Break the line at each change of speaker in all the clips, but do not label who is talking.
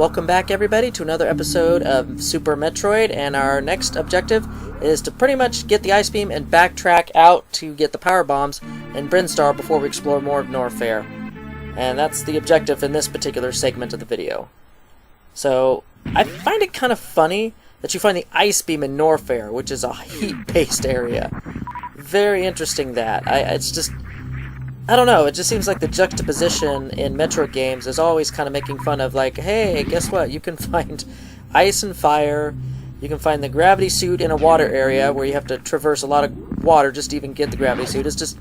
welcome back everybody to another episode of Super Metroid, and our next objective is to pretty much get the ice beam and backtrack out to get the power bombs in Brinstar before we explore more of Norfair. And that's the objective in this particular segment of the video. So, I find it kind of funny that you find the ice beam in Norfair, which is a heat-based area. Very interesting that. It's just... I don't know, it just seems like the juxtaposition in Metroid games is always kind of making fun of, like, hey, guess what? You can find ice and fire, you can find the gravity suit in a water area where you have to traverse a lot of water just to even get the gravity suit. It's just...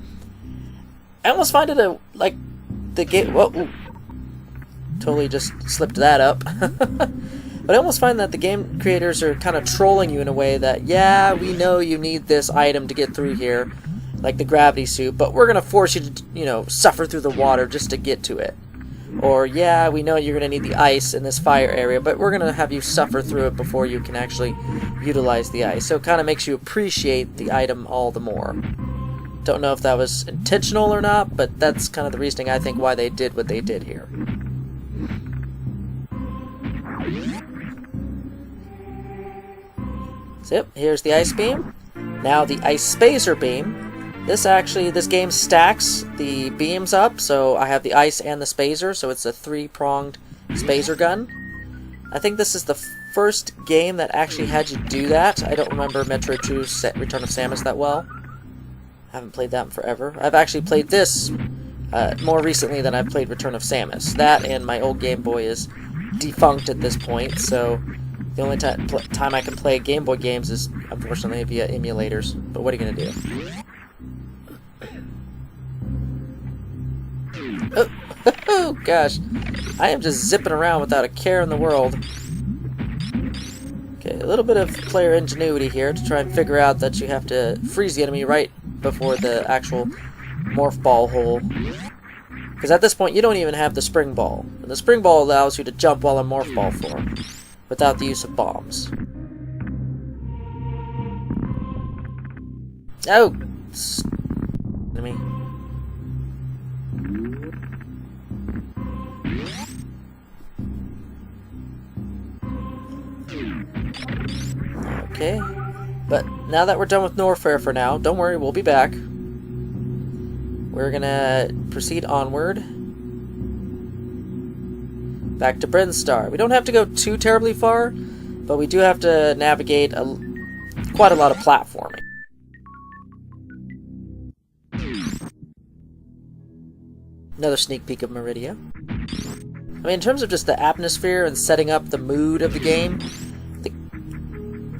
I almost find it like, the game... Whoa, ooh. Totally just slipped that up. But I almost find that the game creators are kind of trolling you in a way that, yeah, we know you need this item to get through here, like the gravity suit, but we're going to force you to, you know, suffer through the water just to get to it. Or, yeah, we know you're going to need the ice in this fire area, but we're going to have you suffer through it before you can actually utilize the ice. So it kind of makes you appreciate the item all the more. Don't know if that was intentional or not, but that's kind of the reasoning I think why they did what they did here. So, yep, here's the ice beam. Now the ice spacer beam. This game stacks the beams up, so I have the ice and the spacer, so it's a three-pronged spacer gun. I think this is the first game that actually had you do that. I don't remember Metroid 2's Return of Samus that well. I haven't played that in forever. I've actually played this more recently than I've played Return of Samus. That and my old Game Boy is defunct at this point, so the only time I can play Game Boy games is, unfortunately, via emulators. But what are you going to do? Oh, gosh. I am just zipping around without a care in the world. Okay, a little bit of player ingenuity here to try and figure out that you have to freeze the enemy right before the actual morph ball hole. Because at this point, you don't even have the spring ball. And the spring ball allows you to jump while in morph ball form, without the use of bombs. Oh! Enemy. Okay, but now that we're done with Norfair for now, don't worry, we'll be back. We're gonna proceed onward. Back to Brinstar. We don't have to go too terribly far, but we do have to navigate quite a lot of platforming. Another sneak peek of Meridia. I mean, in terms of just the atmosphere and setting up the mood of the game,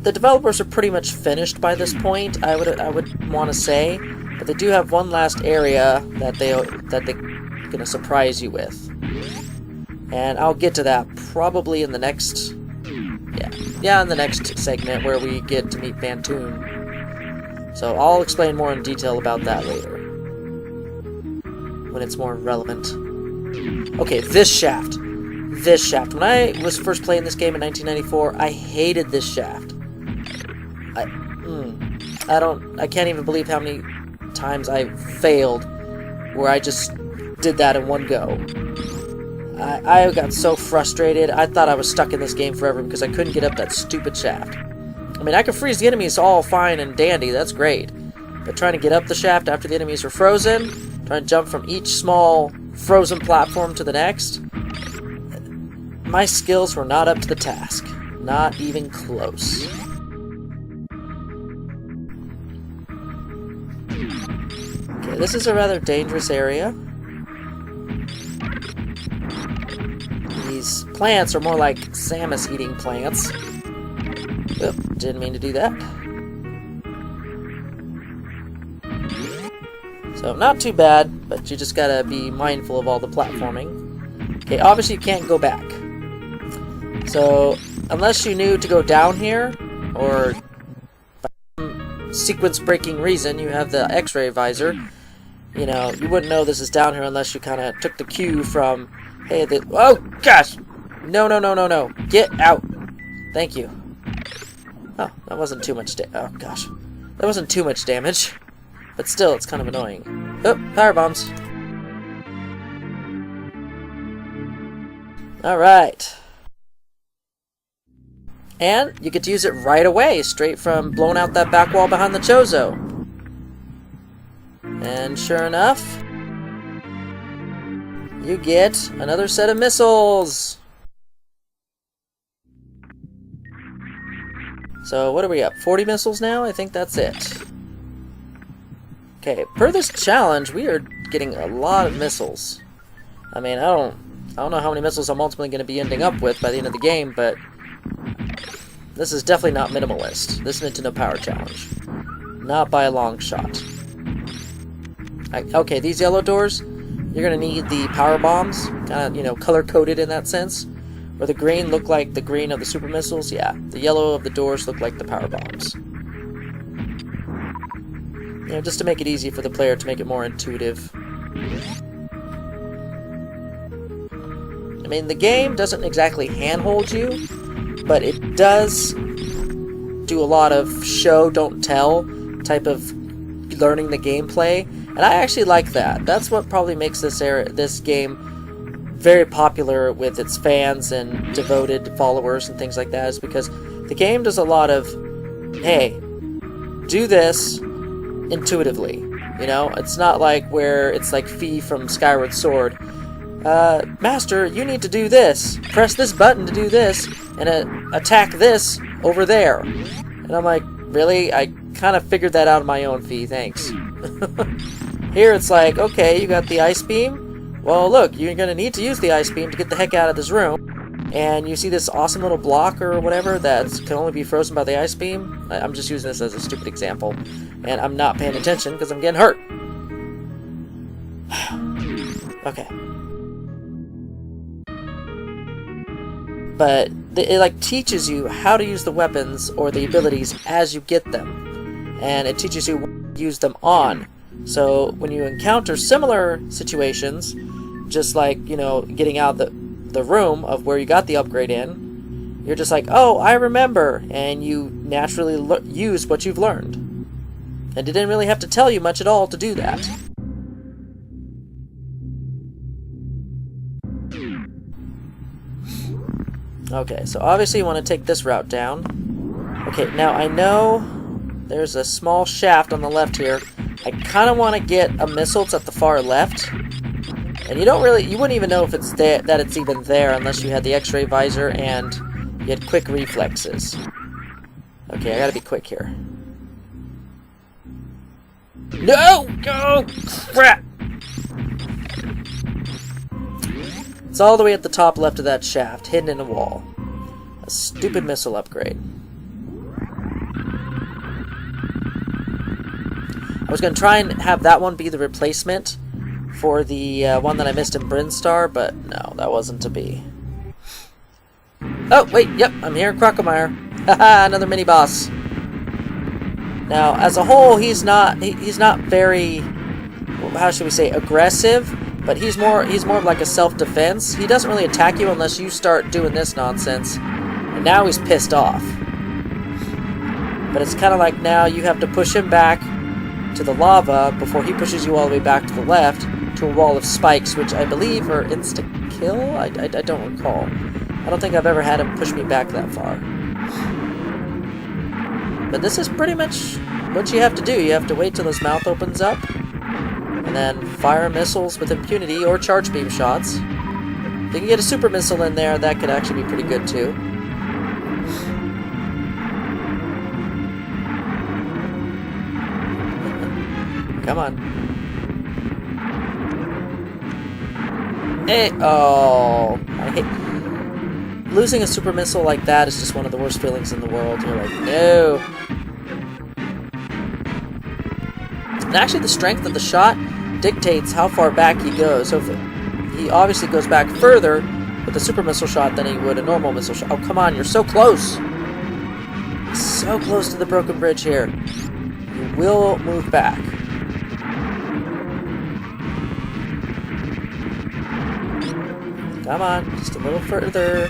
the developers are pretty much finished by this point, I would want to say, but they do have one last area that they're gonna surprise you with, and I'll get to that probably in the next, in the next segment where we get to meet Bantoon. So I'll explain more in detail about that later, when it's more relevant. Okay, this shaft. This shaft. When I was first playing this game in 1994, I hated this shaft. I can't even believe how many times I failed where I just did that in one go. I got so frustrated. I thought I was stuck in this game forever because I couldn't get up that stupid shaft. I mean, I could freeze the enemies all fine and dandy, that's great. But trying to get up the shaft after the enemies are frozen, trying to jump from each small frozen platform to the next, my skills were not up to the task. Not even close. Okay, this is a rather dangerous area. These plants are more like Samus-eating plants. Oop, didn't mean to do that. So, not too bad, but you just gotta be mindful of all the platforming. Okay, obviously you can't go back. So, unless you knew to go down here, or by some sequence-breaking reason you have the X-ray visor, you know, you wouldn't know this is down here unless you kind of took the cue from, hey, oh, gosh! No, no, no, no, no. Get out! Thank you. Oh, that wasn't too much oh, gosh. That wasn't too much damage. But still, it's kind of annoying. Oh, power bombs. Alright. And you get to use it right away, straight from blowing out that back wall behind the Chozo. And sure enough, you get another set of missiles. So what are we up? 40 missiles now? I think that's it. Okay, per this challenge, we are getting a lot of missiles. I mean, I don't know how many missiles I'm ultimately going to be ending up with by the end of the game, but this is definitely not minimalist. This Nintendo Power Challenge. Not by a long shot. Okay, these yellow doors, you're going to need the power bombs, kind of, you know, color-coded in that sense. Where the green look like the green of the super missiles, yeah. The yellow of the doors look like the power bombs. You know, just to make it easy for the player to make it more intuitive. I mean, the game doesn't exactly handhold you, but it does do a lot of show, don't tell type of learning the gameplay, and I actually like that. That's what probably makes this game very popular with its fans and devoted followers and things like that, is because the game does a lot of, hey, do this intuitively. You know, it's not like where it's like Fi from Skyward Sword. Master, you need to do this. Press this button to do this, and attack this over there. And I'm like, really? I kind of figured that out on my own, Fi, thanks. Here it's like, okay, you got the ice beam. Well, look, you're going to need to use the ice beam to get the heck out of this room. And you see this awesome little block or whatever that can only be frozen by the ice beam. I'm just using this as a stupid example. And I'm not paying attention because I'm getting hurt. Okay. But it like teaches you how to use the weapons or the abilities as you get them. And it teaches you what to use them on. So when you encounter similar situations, just like, you know, getting out the room of where you got the upgrade in, you're just like, oh, I remember, and you naturally use what you've learned. And it didn't really have to tell you much at all to do that. Okay, so obviously you want to take this route down. Okay, now I know there's a small shaft on the left here. I kind of want to get a missile that's at the far left. And you wouldn't even know if it's there, that it's even there, unless you had the X-ray visor and you had quick reflexes. Okay, I gotta be quick here. No! Go! Crap! It's all the way at the top left of that shaft, hidden in a wall. A stupid missile upgrade. I was going to try and have that one be the replacement for the one that I missed in Brinstar, but no, that wasn't to be. Oh, wait, yep, I'm here in Krakow. Haha, another mini-boss. Now, as a whole, he's not very, how should we say, aggressive, but he's more of like a self-defense. He doesn't really attack you unless you start doing this nonsense, and now he's pissed off. But it's kind of like now you have to push him back to the lava before he pushes you all the way back to the left to a wall of spikes, which I believe are insta-kill? I don't recall. I don't think I've ever had him push me back that far. But this is pretty much what you have to do. You have to wait till his mouth opens up, and then fire missiles with impunity or charge beam shots. If you can get a super missile in there, that could actually be pretty good too. Come on. Hey, oh, I hate losing a super missile like that is just one of the worst feelings in the world. You're like, no. And actually, the strength of the shot dictates how far back he goes. So if he obviously goes back further with a super missile shot than he would a normal missile shot. Oh, come on, you're so close. So close to the broken bridge here. You will move back. Come on, just a little further.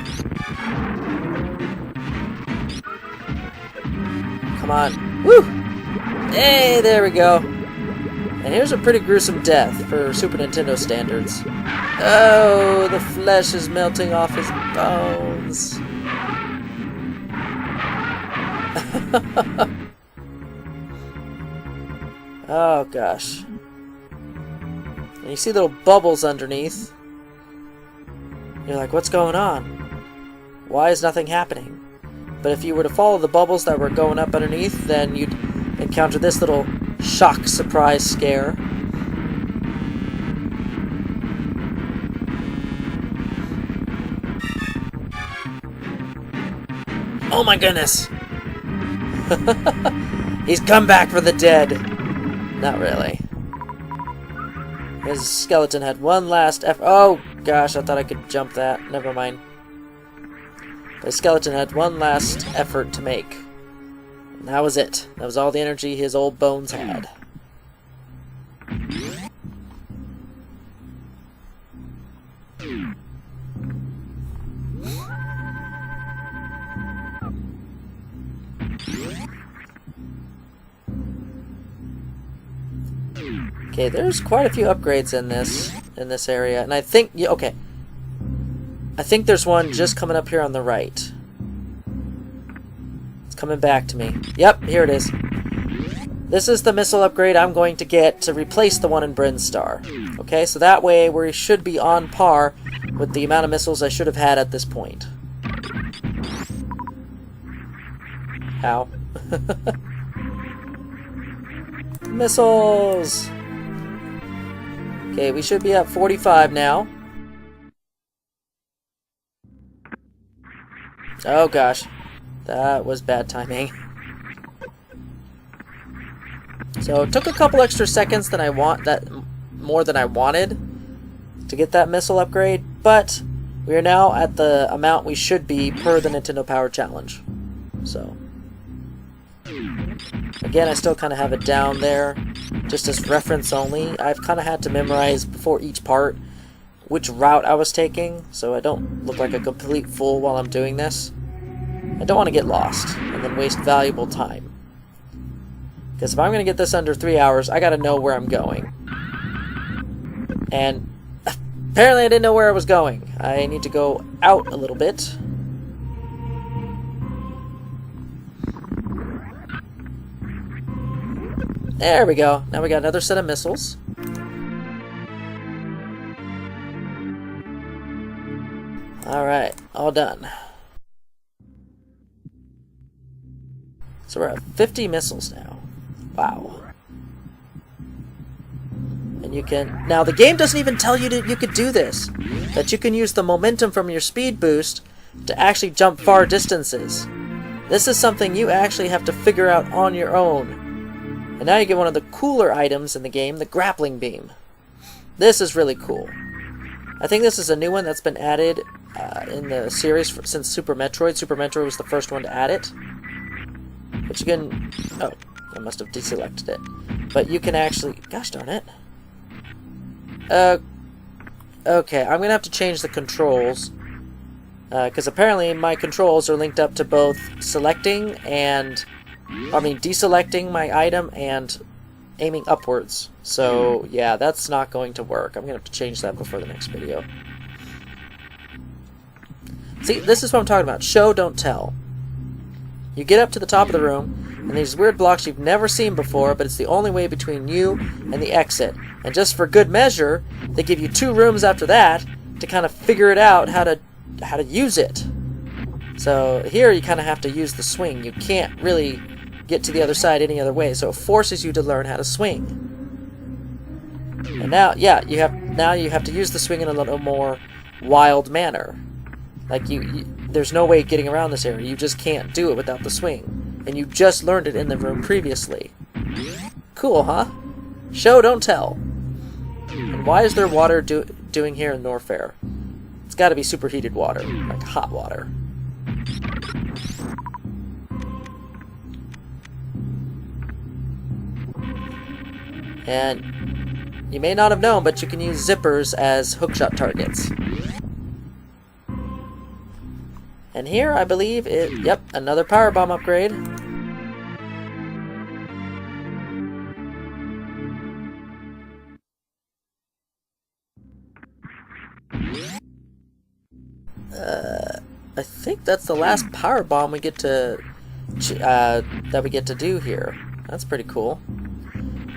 Come on. Woo! Hey, there we go. And here's a pretty gruesome death for Super Nintendo standards. Oh, the flesh is melting off his bones. Oh gosh. And you see little bubbles underneath. You're like, what's going on? Why is nothing happening? But if you were to follow the bubbles that were going up underneath, then you'd encounter this little shock, surprise, scare. Oh my goodness! He's come back for the dead! Not really. His skeleton had one last oh gosh, I thought I could jump that. Never mind. His skeleton had one last effort to make. And that was it. That was all the energy his old bones had. Okay, there's quite a few upgrades in this area, and I think okay. I think there's one just coming up here on the right. It's coming back to me. Yep, here it is. This is the missile upgrade I'm going to get to replace the one in Brinstar. Okay, so that way we should be on par with the amount of missiles I should have had at this point. Ow. Missiles! Okay, we should be at 45 now. Oh gosh, that was bad timing. So it took a couple extra seconds than more than I wanted to get that missile upgrade, but we are now at the amount we should be per the Nintendo Power Challenge. So again, I still kind of have it down there, just as reference only. I've kind of had to memorize before each part which route I was taking, so I don't look like a complete fool while I'm doing this. I don't want to get lost and then waste valuable time. Because if I'm going to get this under 3 hours, I got to know where I'm going. And apparently I didn't know where I was going. I need to go out a little bit. There we go. Now we got another set of missiles. Alright, all done. So we're at 50 missiles now. Wow. And you can... Now, the game doesn't even tell you that you could do this. That you can use the momentum from your speed boost to actually jump far distances. This is something you actually have to figure out on your own. And now you get one of the cooler items in the game, the grappling beam. This is really cool. I think this is a new one that's been added in the series since Super Metroid. Super Metroid was the first one to add it. But you can... Oh, I must have deselected it. But you can actually... Gosh darn it. Okay, I'm going to have to change the controls. Because apparently my controls are linked up to both selecting and... I mean, deselecting my item and aiming upwards. So, yeah, that's not going to work. I'm going to have to change that before the next video. See, this is what I'm talking about. Show, don't tell. You get up to the top of the room, and these weird blocks you've never seen before, but it's the only way between you and the exit. And just for good measure, they give you 2 rooms after that to kind of figure it out how to use it. So here you kind of have to use the swing. You can't really get to the other side any other way, so it forces you to learn how to swing. And now, yeah, you have to use the swing in a little more wild manner. Like there's no way of getting around this area. You just can't do it without the swing. And you just learned it in the room previously. Cool, huh? Show, don't tell. And why is there water doing here in Norfair? It's got to be superheated water, like hot water. And you may not have known, but you can use zippers as hookshot targets. And here, I believe yep, another power bomb upgrade. I think that's the last power bomb we get to that we get to do here. That's pretty cool.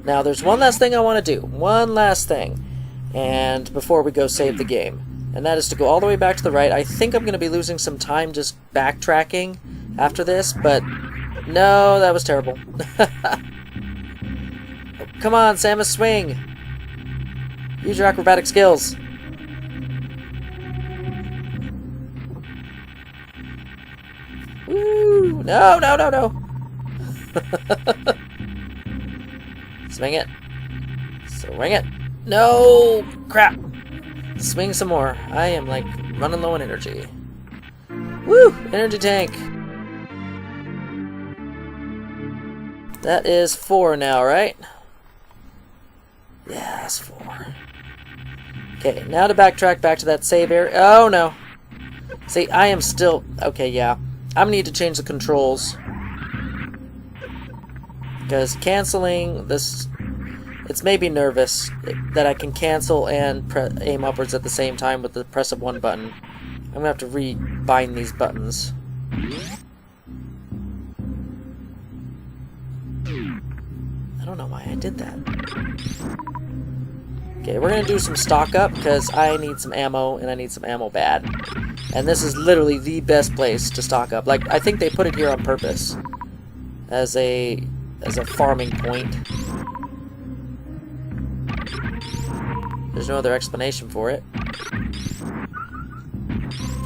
Now, there's one last thing I want to do. One last thing. And before we go save the game. And that is to go all the way back to the right. I think I'm going to be losing some time just backtracking after this, but no, that was terrible. Come on, Samus, swing! Use your acrobatic skills. Woo! No, no, no, no! Swing it. Swing it. No! Crap! Swing some more. I am, like, running low on energy. Woo! Energy tank! That is 4 now, right? Yeah, that's 4. Okay, now to backtrack back to that save area. Oh, no. See, I am still... Okay, yeah. I'm gonna need to change the controls. Because canceling this... It's made me nervous that I can cancel and aim upwards at the same time with the press of one button. I'm gonna have to rebind these buttons. I don't know why I did that. Okay, we're gonna do some stock up because I need some ammo and I need some ammo bad. And this is literally the best place to stock up. Like, I think they put it here on purpose as a farming point. There's no other explanation for it.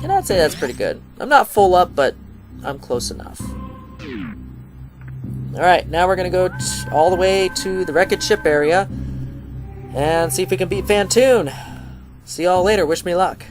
And I'd say that's pretty good. I'm not full up, but I'm close enough. Alright, now we're going to go all the way to the wreckage ship area and see if we can beat Fantoon. See y'all later. Wish me luck.